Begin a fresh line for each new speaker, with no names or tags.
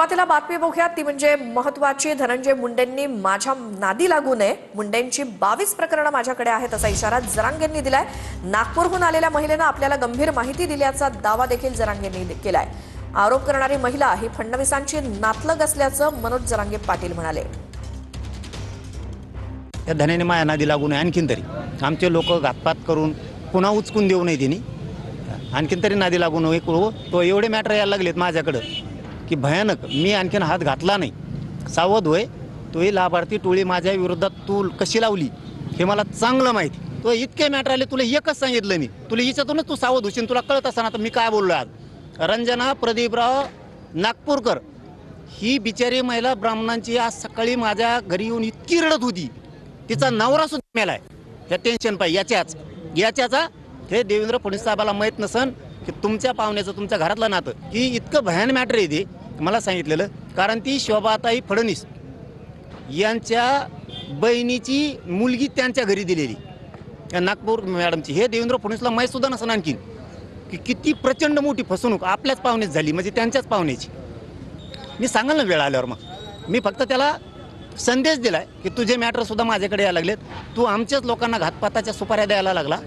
सुरुवातीला बातमी बघूयात ती म्हणजे महत्वाची. धनंजय मुंडेंनी माझ्या नादी लागू नये, मुंडेंची 22 प्रकरणं माझ्याकडे आहेत असा इशारा जरांगेंनी दिलाय. नागपूरहून आलेल्या महिलेनं आपल्याला गंभीर माहिती दिल्याचा दावा देखील जरांगेंनी केलाय. आरोप करणारी महिला ही फडणवीसांची नातलग असल्याचं मनोज जरांगे पाटील म्हणाले.
त्या धन्याने माझ्या नादी लागू नये, आणखीन तरी आमचे लोक घातपात करून पुन्हा उचकून देऊ नये त्यांनी, आणखीन तरी नादी लागू नये. तो एवढे मॅटर यायला लागलेत माझ्याकडं की भयानक. मी आणखीन हात घातला नाही. सावध होय. तोही लाभार्थी टोळी माझ्या विरोधात तू कशी लावली हे मला चांगलं माहिती. तो इतके मॅटर आले, तुला एकच सांगितलं मी, तुला हिच्यातूनच तू सावध होशील. तुला कळत असताना आता मी काय बोललो आज. रंजना प्रदीपराव नागपूरकर ही बिचारी महिला ब्राह्मणांची आज सकाळी माझ्या घरी येऊन इतकी रडत होती. तिचा नवरा सुद्धा मेलाय. त्या टेन्शन पाहिजे याच्याचा हे देवेंद्र फडणवीस साहेबाला माहीत नसन की तुमच्या पाहुण्याचं तुमच्या घरातलं नातं की इतकं भयान मॅटर आहे ते मला सांगितलेलं. कारण ती शोभाताई फडणवीस यांच्या बहिणीची मुलगी त्यांच्या घरी दिलेली नागपूर मॅडमची. हे देवेंद्र फडणवीसला माहीत सुद्धा नसन आणखीन की किती प्रचंड मोठी फसवणूक आपल्याच पाहुण्याची झाली, म्हणजे त्यांच्याच पाहुण्याची. मी सांगाल ना वेळ आल्यावर. मग मी फक्त त्याला संदेश दिलाय की तुझे मॅटर सुद्धा माझ्याकडे यायला लागलेत. तू आमच्याच लोकांना घातपाताच्या सुपाऱ्या द्यायला लागला.